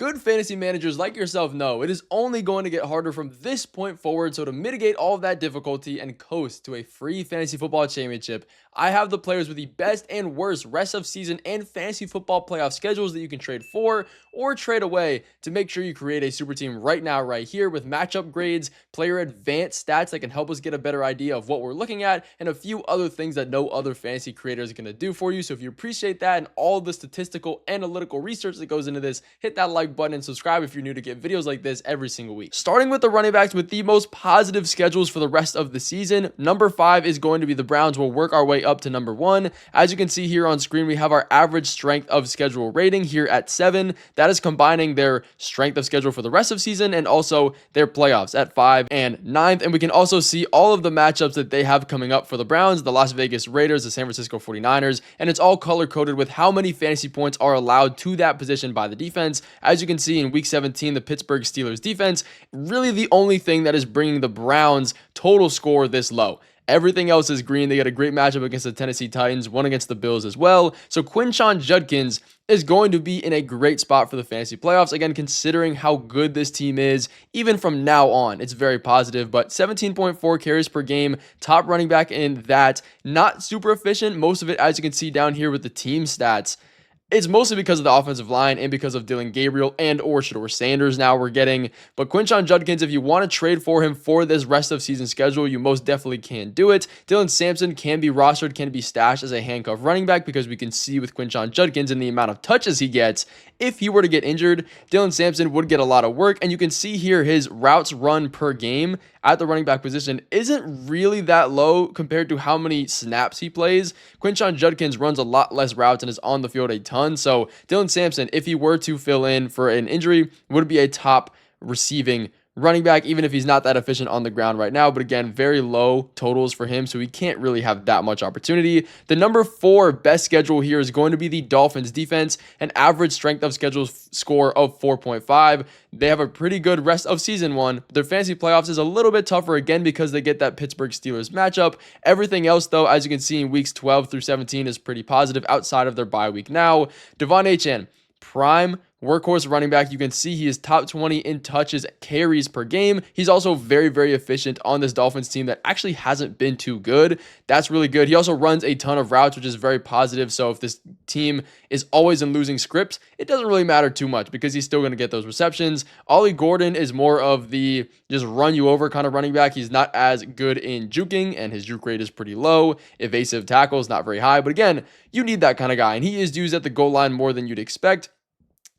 good fantasy managers like yourself know, it is only going to get harder from this point forward. So to mitigate all of that difficulty and coast to a free fantasy football championship, I have the players with the best and worst rest of season and fantasy football playoff schedules that you can trade for or trade away to make sure you create a super team right now, right here, with matchup grades, player advanced stats that can help us get a better idea of what we're looking at, and a few other things that no other fantasy creator is going to do for you. So if you appreciate that and all the statistical analytical research that goes into this, hit that like button and subscribe if you're new to get videos like this every single week. Starting with the running backs with the most positive schedules for the rest of the season, number 5 is going to be the Browns. We'll work our way up to number 1. As you can see here on screen, we have our average strength of schedule rating here at 7. That is combining their strength of schedule for the rest of season and also their playoffs at 5 and 9th. And we can also see all of the matchups that they have coming up for the Browns, the Las Vegas Raiders, the San Francisco 49ers, and it's all color coded with how many fantasy points are allowed to that position by the defense. As you can see in week 17, the Pittsburgh Steelers defense, really the only thing that is bringing the Browns total score this low. Everything else is green. They got a great matchup against the Tennessee Titans, one against the Bills as well. So Quinshon Judkins is going to be in a great spot for the fantasy playoffs. Again, considering how good this team is, even from now on, it's very positive. But 17.4 carries per game, top running back in that. Not super efficient. Most of it, as you can see down here with the team stats, it's mostly because of the offensive line and because of Dylan Gabriel and or Shedeur Sanders now we're getting. But Quinshon Judkins, if you want to trade for him for this rest of season schedule, you most definitely can do it. Dylan Sampson can be rostered, can be stashed as a handcuff running back because we can see with Quinshon Judkins and the amount of touches he gets, if he were to get injured, Dylan Sampson would get a lot of work. And you can see here his routes run per game at the running back position isn't really that low compared to how many snaps he plays. Quinshon Judkins runs a lot less routes and is on the field a ton. So Dylan Sampson, if he were to fill in for an injury, would be a top receiving running back, even if he's not that efficient on the ground right now. But again, very low totals for him, so he can't really have that much opportunity. The number 4 best schedule here is going to be the Dolphins defense, an average strength of schedule score of 4.5. They have a pretty good rest of season one. Their fantasy playoffs is a little bit tougher, again, because they get that Pittsburgh Steelers matchup. Everything else, though, as you can see in weeks 12 through 17, is pretty positive outside of their bye week now. Devon Achane, prime workhorse running back. You can see he is top 20 in touches, carries per game. He's also very, very efficient on this Dolphins team that actually hasn't been too good. That's really good. He also runs a ton of routes, which is very positive. So if this team is always in losing scripts, it doesn't really matter too much because he's still going to get those receptions. Ollie Gordon is more of the just run you over kind of running back. He's not as good in juking, and his juke rate is pretty low. Evasive tackles, not very high. But again, you need that kind of guy, and he is used at the goal line more than you'd expect.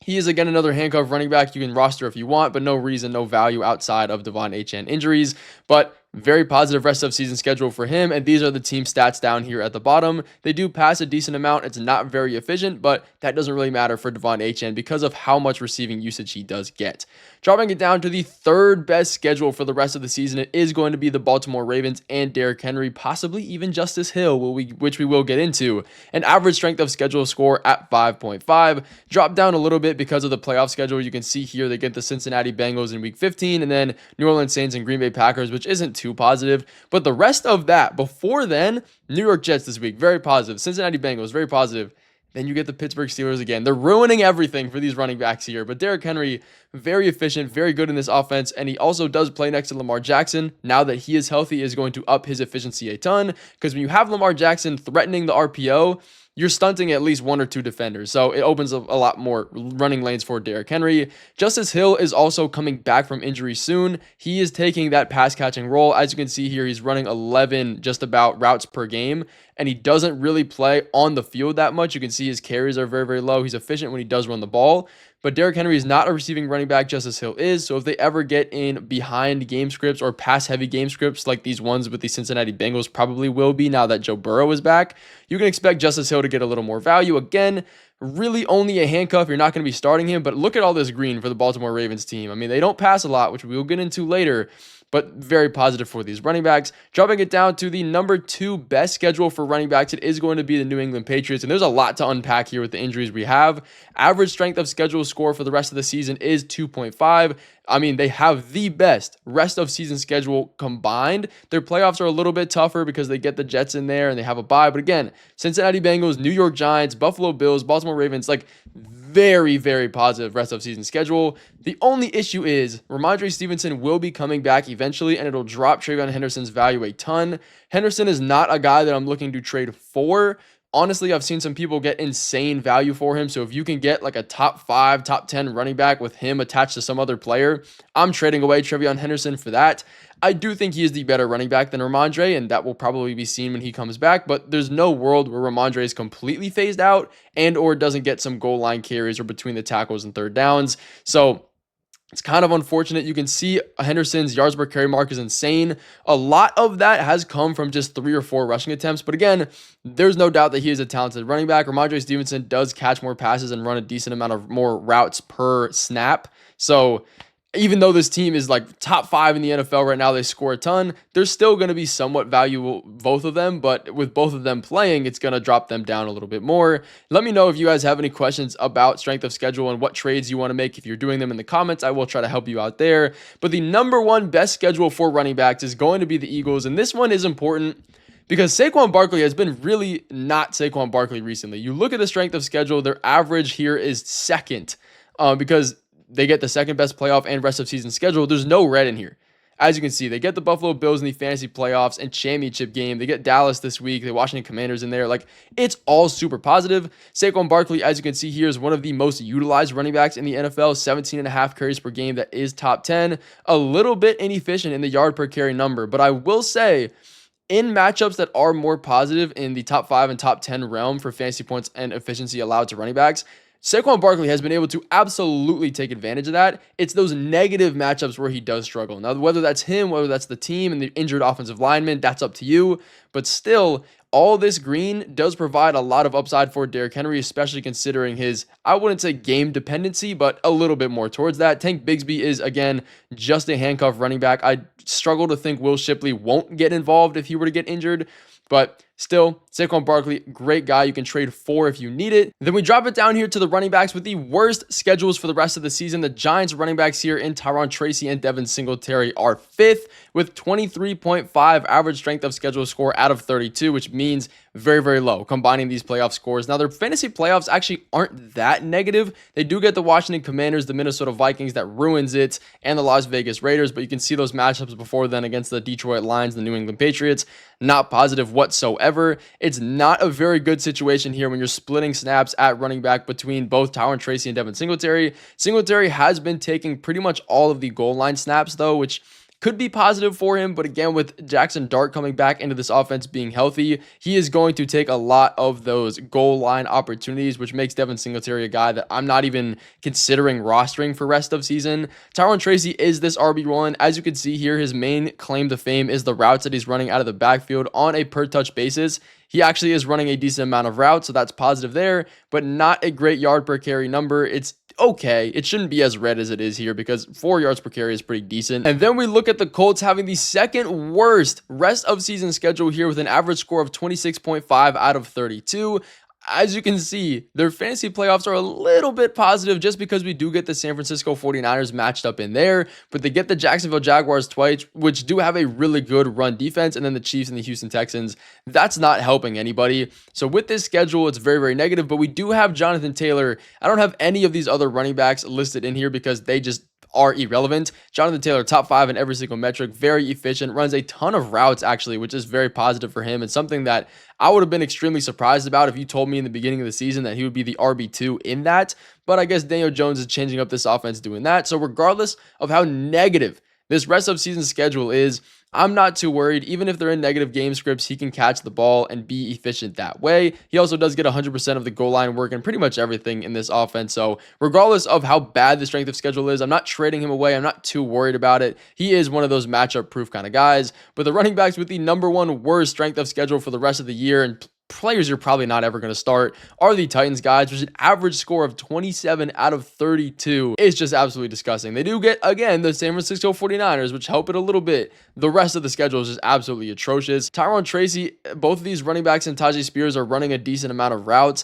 He is, again, another handcuff running back you can roster if you want, but no reason, no value outside of Devon Achane injuries. But very positive rest of season schedule for him, and these are the team stats down here at the bottom. They do pass a decent amount. It's not very efficient, but that doesn't really matter for Devon Achane because of how much receiving usage he does get. Dropping it down to the 3rd best schedule for the rest of the season, it is going to be the Baltimore Ravens and Derrick Henry, possibly even Justice Hill, which we will get into. An average strength of schedule score at 5.5. Drop down a little bit because of the playoff schedule. You can see here they get the Cincinnati Bengals in week 15 and then New Orleans Saints and Green Bay Packers, which isn't too positive. But the rest of that, before then, New York Jets this week, very positive. Cincinnati Bengals, very positive. Then you get the Pittsburgh Steelers again. They're ruining everything for these running backs here. But Derrick Henry, very efficient, very good in this offense. And he also does play next to Lamar Jackson. Now that he is healthy, is going to up his efficiency a ton. Because when you have Lamar Jackson threatening the RPO, you're stunting at least 1 or 2 defenders. So it opens a lot more running lanes for Derrick Henry. Justice Hill is also coming back from injury soon. He is taking that pass catching role. As you can see here, he's running 11 just about routes per game, and he doesn't really play on the field that much. You can see his carries are very, very low. He's efficient when he does run the ball. But Derrick Henry is not a receiving running back. Justice Hill is. So if they ever get in behind game scripts or pass-heavy game scripts like these ones with the Cincinnati Bengals probably will be now that Joe Burrow is back, you can expect Justice Hill to get a little more value. Again, really only a handcuff. You're not going to be starting him. But look at all this green for the Baltimore Ravens team. I mean, they don't pass a lot, which we will get into later, but very positive for these running backs. Dropping it down to the number 2 best schedule for running backs, it is going to be the New England Patriots, and there's a lot to unpack here with the injuries we have. Average strength of schedule score for the rest of the season is 2.5. I mean, they have the best rest of season schedule combined. Their playoffs are a little bit tougher because they get the Jets in there and they have a bye. But again, Cincinnati Bengals, New York Giants, Buffalo Bills, Baltimore Ravens, like very, very positive rest of season schedule. The only issue is Ramondre Stevenson will be coming back eventually, and it'll drop TreVeyon Henderson's value a ton. Henderson is not a guy that I'm looking to trade for. Honestly, I've seen some people get insane value for him. So if you can get like a top 5, top 10 running back with him attached to some other player, I'm trading away TreVeyon Henderson for that. I do think he is the better running back than Ramondre, and that will probably be seen when he comes back. But there's no world where Ramondre is completely phased out and or doesn't get some goal line carries or between the tackles and third downs. So it's kind of unfortunate. You can see Henderson's yards per carry mark is insane. A lot of that has come from just 3 or 4 rushing attempts. But again, there's no doubt that he is a talented running back. Ramondre Stevenson does catch more passes and run a decent amount of more routes per snap. So even though this team is like top 5 in the NFL right now, they score a ton, there's still going to be somewhat valuable, both of them, but with both of them playing, it's going to drop them down a little bit more. Let me know if you guys have any questions about strength of schedule and what trades you want to make. If you're doing them in the comments, I will try to help you out there. But the number one best schedule for running backs is going to be the Eagles, and this one is important because Saquon Barkley has been really not Saquon Barkley recently. You look at the strength of schedule, their average here is second because they get the second best playoff and rest of season schedule. There's no red in here. As you can see, they get the Buffalo Bills in the fantasy playoffs and championship game. They get Dallas this week. The Washington Commanders in there. Like, it's all super positive. Saquon Barkley, as you can see here, is one of the most utilized running backs in the NFL. 17.5 carries per game. That is top 10. A little bit inefficient in the yard per carry number. But I will say, in matchups that are more positive in the top 5 and top 10 realm for fantasy points and efficiency allowed to running backs, Saquon Barkley has been able to absolutely take advantage of that. It's those negative matchups where he does struggle. Now, whether that's him, whether that's the team and the injured offensive lineman, that's up to you. But still, all this green does provide a lot of upside for Derrick Henry, especially considering his, I wouldn't say game dependency, but a little bit more towards that. Tank Bigsby is, again, just a handcuff running back. I struggle to think Will Shipley won't get involved if he were to get injured. But still, Saquon Barkley, great guy you can trade for if you need it. Then we drop it down here to the running backs with the worst schedules for the rest of the season. The Giants running backs here in Tyron Tracy and Devin Singletary are 5th with 23.5 average strength of schedule score out of 32, which means very, very low combining these playoff scores. Now, their fantasy playoffs actually aren't that negative. They do get the Washington Commanders, the Minnesota Vikings that ruins it, and the Las Vegas Raiders, but you can see those matchups before then against the Detroit Lions, the New England Patriots. Not positive whatsoever. It's not a very good situation here when you're splitting snaps at running back between both Tyron Tracy and Devin Singletary. Singletary has been taking pretty much all of the goal line snaps though, which could be positive for him, but again, with Jackson Dart coming back into this offense being healthy, he is going to take a lot of those goal line opportunities, which makes Devin Singletary a guy that I'm not even considering rostering for rest of season. Tyron Tracy is this RB1. As you can see here, his main claim to fame is the routes that he's running out of the backfield on a per touch basis. He actually is running a decent amount of routes, so that's positive there, but not a great yard per carry number. It's okay. It shouldn't be as red as it is here because 4 yards per carry is pretty decent. And then we look at the Colts having the second worst rest of season schedule here with an average score of 26.5 out of 32. As you can see, their fantasy playoffs are a little bit positive just because we do get the San Francisco 49ers matched up in there, but they get the Jacksonville Jaguars twice, which do have a really good run defense, and then the Chiefs and the Houston Texans. That's not helping anybody. So with this schedule, it's very, very negative, but we do have Jonathan Taylor. I don't have any of these other running backs listed in here because they just are irrelevant. Jonathan Taylor, top 5 in every single metric, very efficient, runs a ton of routes actually, which is very positive for him and something that I would have been extremely surprised about if you told me in the beginning of the season that he would be the RB2 in that. But I guess Daniel Jones is changing up this offense doing that. So regardless of how negative this rest of season schedule is, I'm not too worried. Even if they're in negative game scripts, he can catch the ball and be efficient that way. He also does get 100% of the goal line work and pretty much everything in this offense. So regardless of how bad the strength of schedule is, I'm not trading him away. I'm not too worried about it. He is one of those matchup proof kind of guys. But the running backs with the number one worst strength of schedule for the rest of the year, and players you're probably not ever going to start, are the Titans guys, which is an average score of 27 out of 32. It's just absolutely disgusting. They do get, again, the San Francisco 49ers, which help it a little bit. The rest of the schedule is just absolutely atrocious. Tyron Tracy, both of these running backs and Tajay Spears are running a decent amount of routes.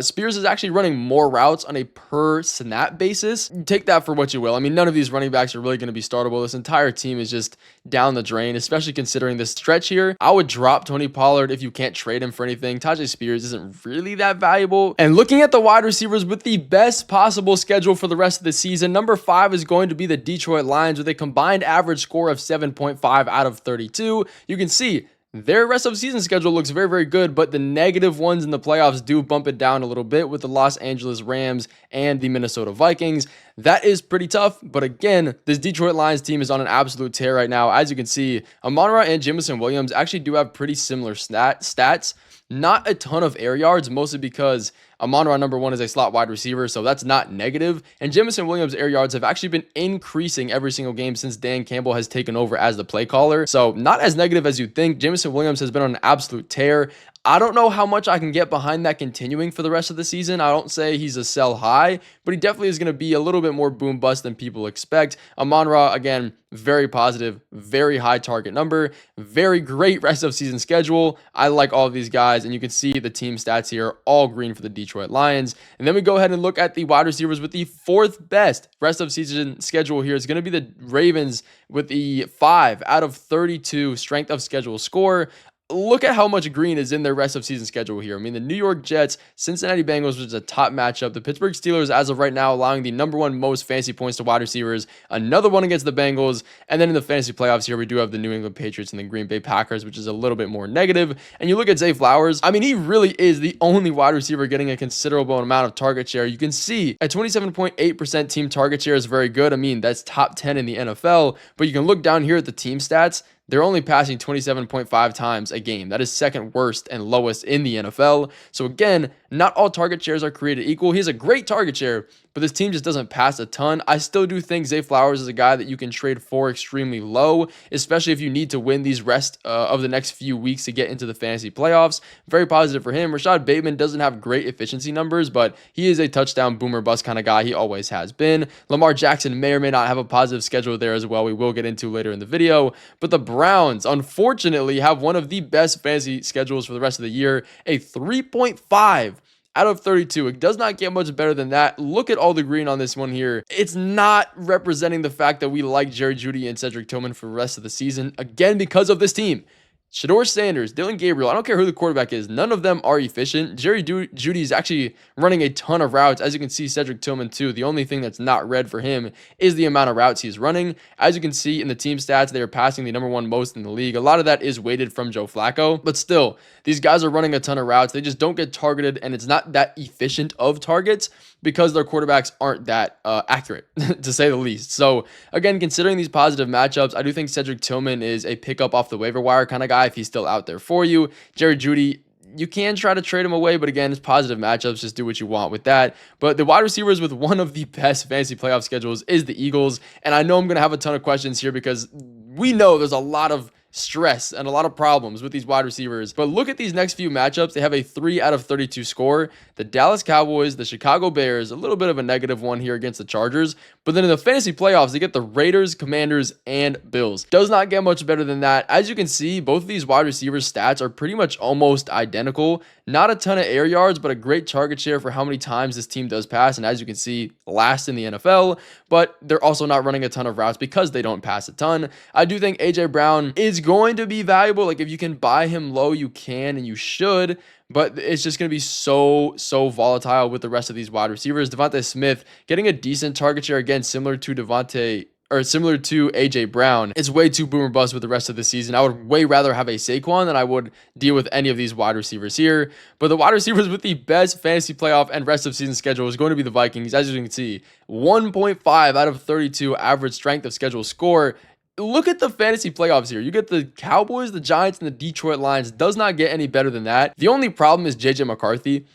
Spears is actually running more routes on a per snap basis. Take that for what you will. I mean, none of these running backs are really going to be startable. This entire team is just down the drain, especially considering this stretch here. I would drop Tony Pollard if you can't trade him for anything. Tajay Spears isn't really that valuable. And looking at the wide receivers with the best possible schedule for the rest of the season, number 5 is going to be the Detroit Lions with a combined average score of 7.5 out of 32. You can see their rest of season schedule looks very, very good, but the negative ones in the playoffs do bump it down a little bit with the Los Angeles Rams and the Minnesota Vikings. That is pretty tough, but again, this Detroit Lions team is on an absolute tear right now. As you can see, Amon-Ra and Jameson Williams actually do have pretty similar stats. Not a ton of air yards, mostly because Amon-Ra, number 1, is a slot wide receiver, so that's not negative. And Jameson Williams' air yards have actually been increasing every single game since Dan Campbell has taken over as the play caller. So not as negative as you'd think. Jameson Williams has been on an absolute tear. I don't know how much I can get behind that continuing for the rest of the season. I don't say he's a sell high, but he definitely is going to be a little bit more boom bust than people expect. Amon-Ra, again, very positive, very high target number, very great rest of season schedule. I like all of these guys, and you can see the team stats here, all green for the Detroit Lions. And then we go ahead and look at the wide receivers with the 4th best rest of season schedule here. It's going to be the Ravens with the 5 out of 32 strength of schedule score. Look at how much green is in their rest of season schedule here. I mean, the New York Jets, Cincinnati Bengals, which is a top matchup. The Pittsburgh Steelers, as of right now, allowing the number 1 most fantasy points to wide receivers. Another one against the Bengals. And then in the fantasy playoffs here, we do have the New England Patriots and the Green Bay Packers, which is a little bit more negative. And you look at Zay Flowers. I mean, he really is the only wide receiver getting a considerable amount of target share. You can see a 27.8% team target share is very good. I mean, that's top 10 in the NFL. But you can look down here at the team stats. They're only passing 27.5 times a game. That is second worst and lowest in the NFL. So again, not all target shares are created equal. He has a great target share, but this team just doesn't pass a ton. I still do think Zay Flowers is a guy that you can trade for extremely low, especially if you need to win these rest of the next few weeks to get into the fantasy playoffs. Very positive for him. Rashad Bateman doesn't have great efficiency numbers, but he is a touchdown boomer bust kind of guy. He always has been. Lamar Jackson may or may not have a positive schedule there as well. We will get into later in the video, but the Browns, unfortunately, have one of the best fantasy schedules for the rest of the year, a 3.5 out of 32. It does not get much better than that. Look at all the green on this one here. It's not representing the fact that we like Jerry Jeudy and Cedric Tillman for the rest of the season, again, because of this team. Shedeur Sanders, Dylan Gabriel, I don't care who the quarterback is. None of them are efficient. Jerry Jeudy is actually running a ton of routes. As you can see, Cedric Tillman too. The only thing that's not red for him is the amount of routes he's running. As you can see in the team stats, they are passing the number 1 most in the league. A lot of that is weighted from Joe Flacco, but still, these guys are running a ton of routes. They just don't get targeted, and it's not that efficient of targets because their quarterbacks aren't that accurate, to say the least. So again, considering these positive matchups, I do think Cedric Tillman is a pickup off the waiver wire kind of guy if he's still out there for you. Jerry Jeudy, you can try to trade him away, but again, it's positive matchups. Just do what you want with that. But the wide receivers with one of the best fantasy playoff schedules is the Eagles. And I know I'm going to have a ton of questions here because we know there's a lot of stress and a lot of problems with these wide receivers. But look at these next few matchups. They have a 3 out of 32 score. The Dallas Cowboys, the Chicago Bears, a little bit of a negative one here against the Chargers. But then in the fantasy playoffs, they get the Raiders, Commanders, and Bills. Does not get much better than that. As you can see, both of these wide receivers' stats are pretty much almost identical. Not a ton of air yards, but a great target share for how many times this team does pass. And as you can see, last in the NFL. But they're also not running a ton of routes because they don't pass a ton. I do think A.J. Brown is going to be valuable. Like if you can buy him low, you can and you should. But it's just going to be so volatile with the rest of these wide receivers. Devontae Smith getting a decent target share, again, similar to AJ Brown. It's way too boomer bust with the rest of the season. I would way rather have a Saquon than I would deal with any of these wide receivers here. But the wide receivers with the best fantasy playoff and rest of season schedule is going to be the Vikings. As you can see, 1.5 out of 32 average strength of schedule score. Look at the fantasy playoffs here. You get the Cowboys, the Giants, and the Detroit Lions. Does not get any better than that. The only problem is JJ McCarthy.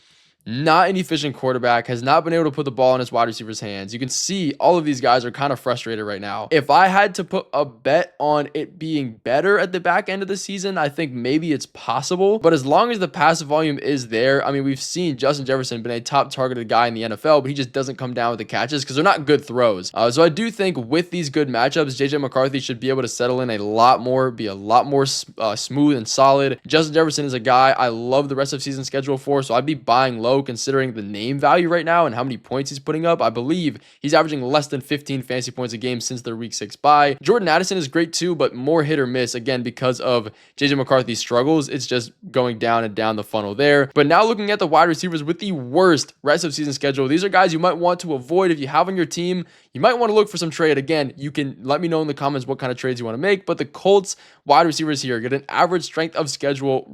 Not an efficient quarterback, has not been able to put the ball in his wide receivers' hands. You can see all of these guys are kind of frustrated right now. If I had to put a bet on it being better at the back end of the season, I think maybe it's possible. But as long as the passive volume is there, I mean, we've seen Justin Jefferson been a top targeted guy in the NFL, but he just doesn't come down with the catches because they're not good throws. So I do think with these good matchups, JJ McCarthy should be able to settle in a lot more, be a lot more smooth and solid. Justin Jefferson is a guy I love the rest of season schedule for, so I'd be buying low. low considering the name value right now and how many points he's putting up. I believe he's averaging less than 15 fantasy points a game since their week 6 bye. Jordan Addison is great too, but more hit or miss again because of JJ McCarthy's struggles. It's just going down and down the funnel there. But now looking at the wide receivers with the worst rest of season schedule, these are guys you might want to avoid if you have on your team. You might want to look for some trade. Again, you can let me know in the comments what kind of trades you want to make, but the Colts wide receivers here get an average strength of schedule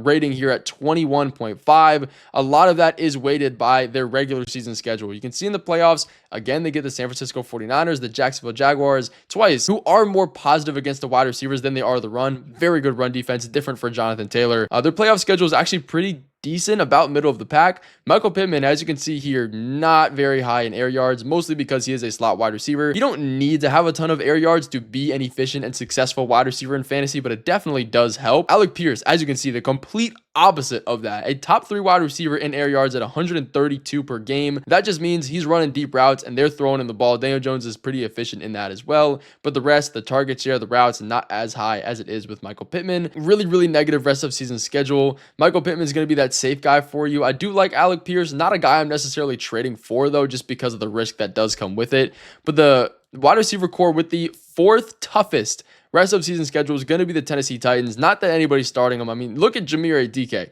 rating here at 21.5. A lot of that is weighted by their regular season schedule. You can see in the playoffs, again, they get the San Francisco 49ers, the Jacksonville Jaguars twice, who are more positive against the wide receivers than they are the run. Very good run defense, different for Jonathan Taylor. Their playoff schedule is actually pretty decent, about middle of the pack. Michael Pittman, as you can see here, not very high in air yards, mostly because he is a slot wide receiver. You don't need to have a ton of air yards to be an efficient and successful wide receiver in fantasy, but it definitely does help. Alec Pierce, as you can see, the complete opposite of that. A top 3 wide receiver in air yards at 132 per game. That just means he's running deep routes and they're throwing in the ball. Daniel Jones is pretty efficient in that as well, but the rest, the target share, the routes, not as high as it is with Michael Pittman. Really negative rest of season schedule. Michael Pittman is going to be that safe guy for you. I do like Alec Pierce, not a guy I'm necessarily trading for though, just because of the risk that does come with it. But the wide receiver core with the 4th toughest rest of season schedule is going to be the Tennessee Titans. Not that anybody's starting them. I mean, look at Jameer DK.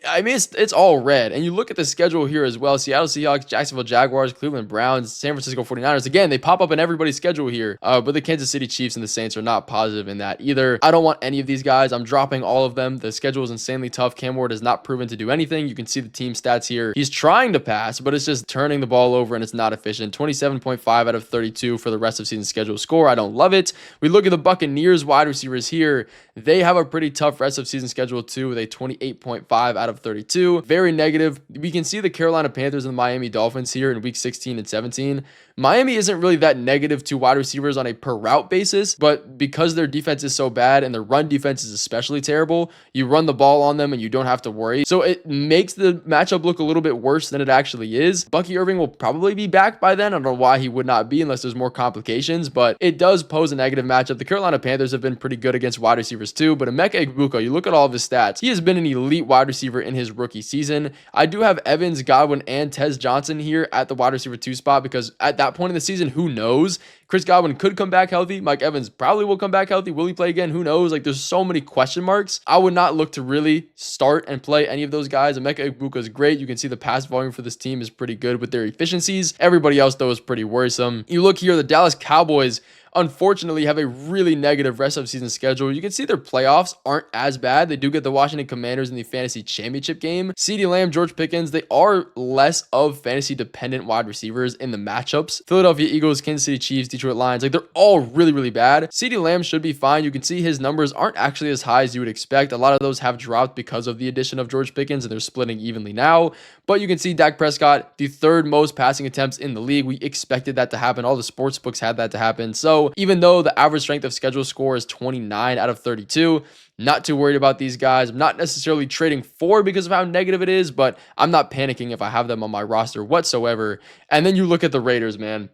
I mean, it's all red. And you look at the schedule here as well. Seattle Seahawks, Jacksonville Jaguars, Cleveland Browns, San Francisco 49ers. Again, they pop up in everybody's schedule here. But the Kansas City Chiefs and the Saints are not positive in that either. I don't want any of these guys. I'm dropping all of them. The schedule is insanely tough. Cam Ward has not proven to do anything. You can see the team stats here. He's trying to pass, but it's just turning the ball over and it's not efficient. 27.5 out of 32 for the rest of season schedule score. I don't love it. We look at the Buccaneers wide receivers here. They have a pretty tough rest of season schedule too with a 28.5 out of 32. Very negative. We can see the Carolina Panthers and the Miami Dolphins here in week 16 and 17. Miami isn't really that negative to wide receivers on a per route basis, but because their defense is so bad and their run defense is especially terrible, you run the ball on them and you don't have to worry. So it makes the matchup look a little bit worse than it actually is. Bucky Irving will probably be back by then. I don't know why he would not be unless there's more complications, but it does pose a negative matchup. The Carolina Panthers have been pretty good against wide receivers too, but Emeka Egbuka, you look at all of his stats, he has been an elite wide receiver in his rookie season. I do have Evans, Godwin, and Tez Johnson here at the wide receiver 2 spot because at that point in the season, who knows? Chris Godwin could come back healthy. Mike Evans probably will come back healthy. Will he play again? Who knows? Like, there's so many question marks. I would not look to really start and play any of those guys. Emeka Egbuka is great. You can see the pass volume for this team is pretty good with their efficiencies. Everybody else, though, is pretty worrisome. You look here, the Dallas Cowboys unfortunately have a really negative rest of season schedule. You can see their playoffs aren't as bad. They do get the Washington Commanders in the fantasy championship game. CeeDee Lamb, George Pickens, they are less of fantasy dependent wide receivers in the matchups. Philadelphia Eagles, Kansas City Chiefs, Detroit Lions, like they're all really bad. CeeDee Lamb should be fine. You can see his numbers aren't actually as high as you would expect. A lot of those have dropped because of the addition of George Pickens and they're splitting evenly now. But you can see Dak Prescott, the 3rd most passing attempts in the league. We expected that to happen. All the sports books had that to happen. So even though the average strength of schedule score is 29 out of 32, not too worried about these guys. I'm not necessarily trading for because of how negative it is, but I'm not panicking if I have them on my roster whatsoever. And then you look at the Raiders, man.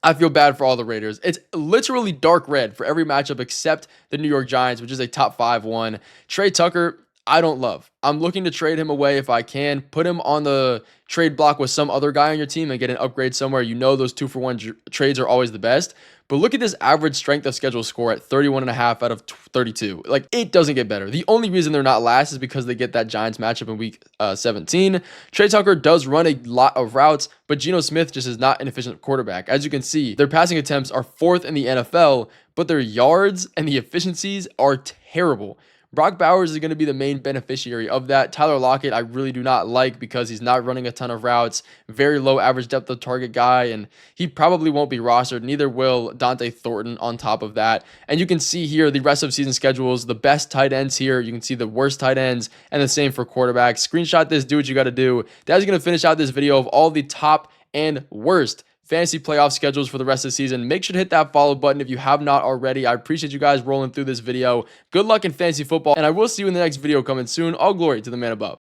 I feel bad for all the Raiders. It's literally dark red for every matchup except the New York Giants, which is a top 5 one. Trey Tucker, I don't love. I'm looking to trade him away if I can. Put him on the trade block with some other guy on your team and get an upgrade somewhere. You know those 2-for-1 trades are always the best. But look at this average strength of schedule score at 31.5 out of 32. Like, it doesn't get better. The only reason they're not last is because they get that Giants matchup in week 17. Trey Tucker does run a lot of routes, but Geno Smith just is not an efficient quarterback. As you can see, their passing attempts are 4th in the NFL, but their yards and the efficiencies are terrible. Brock Bowers is going to be the main beneficiary of that. Tyler Lockett, I really do not like because he's not running a ton of routes, very low average depth of target guy, and he probably won't be rostered. Neither will Dante Thornton on top of that. And you can see here the rest of season schedules, the best tight ends here. You can see the worst tight ends and the same for quarterbacks. Screenshot this, do what you got to do. That's going to finish out this video of all the top and worst fantasy playoff schedules for the rest of the season. Make sure to hit that follow button if you have not already. I appreciate you guys rolling through this video. Good luck in fantasy football, and I will see you in the next video coming soon. All glory to the man above.